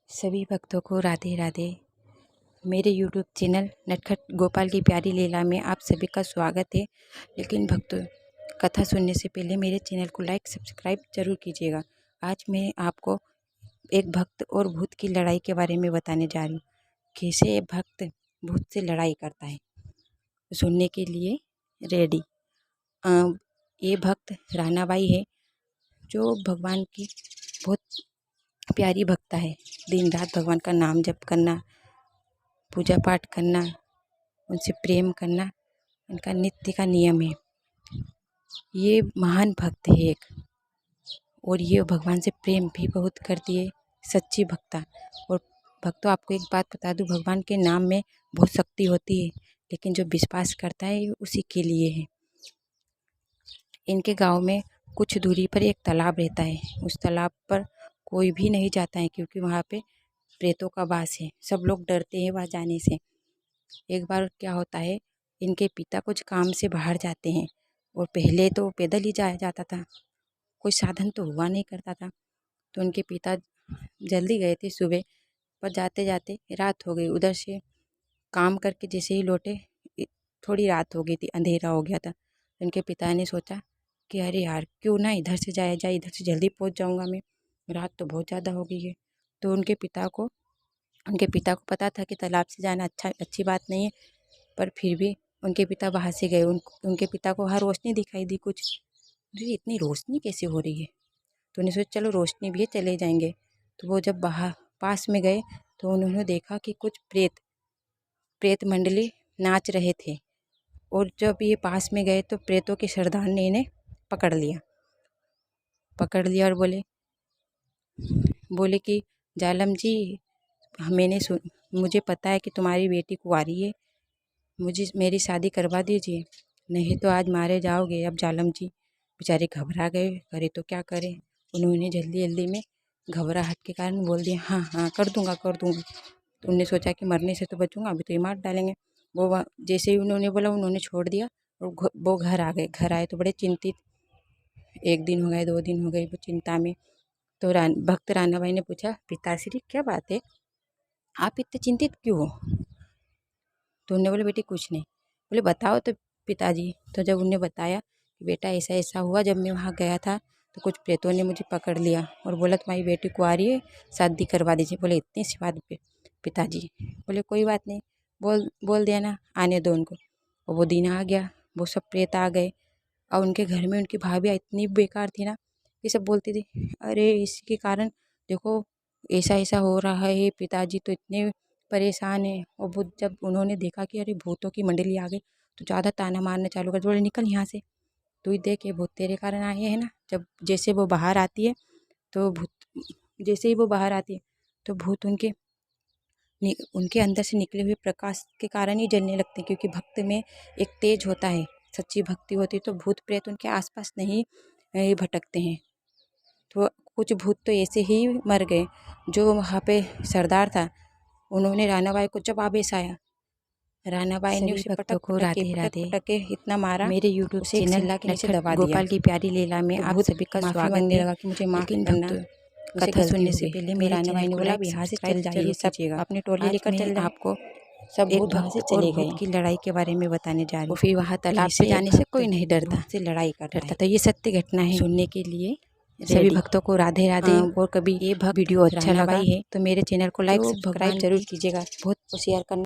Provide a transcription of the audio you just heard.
सभी भक्तों को राधे राधे। मेरे YouTube चैनल नटखट गोपाल की प्यारी लीला में आप सभी का स्वागत है। लेकिन भक्तों, कथा सुनने से पहले मेरे चैनल को लाइक सब्सक्राइब जरूर कीजिएगा। आज मैं आपको एक भक्त और भूत की लड़ाई के बारे में बताने जा रही हूँ। कैसे एक भक्त भूत से लड़ाई करता है, सुनने के लिए रेडी। ये भक्त रानाबाई है, जो भगवान की बहुत प्यारी भक्ता है। दिन रात भगवान का नाम जप करना, पूजा पाठ करना, उनसे प्रेम करना उनका नित्य का नियम है। ये महान भक्त है एक, और ये भगवान से प्रेम भी बहुत करती है, सच्ची भक्ता। और भक्तों, आपको एक बात बता दूं, भगवान के नाम में बहुत शक्ति होती है, लेकिन जो विश्वास करता है ये उसी के लिए है। इनके गांव में कुछ दूरी पर एक तालाब रहता है। उस तालाब पर कोई भी नहीं जाता है, क्योंकि वहाँ पे प्रेतों का वास है। सब लोग डरते हैं वहाँ जाने से। एक बार क्या होता है, इनके पिता कुछ काम से बाहर जाते हैं, और पहले तो पैदल ही जाया जाता था, कोई साधन तो हुआ नहीं करता था। तो उनके पिता जल्दी गए थे सुबह, पर जाते जाते रात हो गई। उधर से काम करके जैसे ही लौटे, थोड़ी रात हो गई थी, अंधेरा हो गया था। उनके पिता ने सोचा कि अरे यार, क्यों ना इधर से जाया जाए, इधर से जल्दी पहुंच जाऊंगा मैं, रात तो बहुत ज़्यादा हो गई है। तो उनके पिता को पता था कि तालाब से जाना अच्छी बात नहीं है, पर फिर भी उनके पिता वहाँ से गए। उनके पिता को वहाँ रोशनी दिखाई दी कुछ। जी, इतनी रोशनी कैसे हो रही है? तो उन्हें सोचा चलो रोशनी भी है, चले जाएंगे। तो वो जब बाहर पास में गए तो उन्होंने देखा कि कुछ प्रेत मंडली नाच रहे थे। और जब ये पास में गए तो प्रेतों के सरदार ने इन्हें पकड़ लिया और बोले कि जालम जी, मुझे पता है कि तुम्हारी बेटी कुंवारी है, मेरी शादी करवा दीजिए, नहीं तो आज मारे जाओगे। अब जालम जी बेचारे घबरा गए, करे तो क्या करें। उन्होंने जल्दी जल्दी में घबराहट के कारण बोल दिया हाँ हाँ कर दूंगा। तो उन्होंने सोचा कि मरने से तो बचूंगा, अभी तो ये मार डालेंगे। जैसे ही उन्होंने बोला, उन्होंने छोड़ दिया और वो घर आ गए। घर आए तो बड़े चिंतित, 1 दिन हो गए, 2 दिन हो गए, वो चिंता में। तो भक्त रानाबाई ने पूछा, पिताश्री क्या बात है, आप इतने चिंतित क्यों हो? तो उन्होंने बोले बेटी कुछ नहीं। बोले बताओ तो पिताजी। तो जब उन्हें बताया कि बेटा ऐसा ऐसा हुआ, जब मैं वहाँ गया था तो कुछ प्रेतों ने मुझे पकड़ लिया और बोला तुम्हारी बेटी कुंवारी है, शादी करवा दीजिए। बोले इतनी सी बात पिताजी? बोले कोई बात नहीं, बोल दिया ना, आने दो उनको। और वो दिन आ गया, वो सब प्रेत आ गए। और उनके घर में उनकी भाभी इतनी बेकार थी ना, ये सब बोलती थी अरे इसके कारण देखो ऐसा ऐसा हो रहा है, पिताजी तो इतने परेशान है। और वो जब उन्होंने देखा कि अरे भूतों की मंडली आ गई, तो ज़्यादा ताना मारना चालू कर, बोले निकल यहाँ से, तू ही देख ये भूत तेरे कारण आए हैं ना। जैसे वो बाहर आती है तो भूत उनके अंदर से निकले हुए प्रकाश के कारण ही जलने लगते हैं, क्योंकि भक्त में एक तेज होता है, सच्ची भक्ति होती है। तो भूत प्रेत उनके आसपास नहीं भटकते हैं। तो कुछ भूत तो ऐसे ही मर गए। जो वहाँ पे सरदार था, उन्होंने रानाबाई को जब आवेश आया, रानाबाई ने उसे पटक के इतना मारा, मेरे YouTube चैनल के नीचे दबा दिया। गोपाल की प्यारी लीला में आप सभी का स्वागत है। लगा कि मुझे माफ करना। कथा सुनने से पहले मेरे रानाबाई ने बोला यहाँ से चल जाइए, सब अपनी टोली लेकर चल जाए। आपको सब भूत वहाँ से चले गए की लड़ाई के बारे में बताने जा रही हूँ। फिर वहाँ तालाब से जाने से कोई नहीं डरता, से लड़ाई करता। तो ये सत्य घटना है। सुनने के लिए सभी भक्तों को राधे राधे। और कभी ये वीडियो अच्छा लगा है तो मेरे चैनल को लाइक सब्सक्राइब जरूर कीजिएगा। बहुत शेयर करना।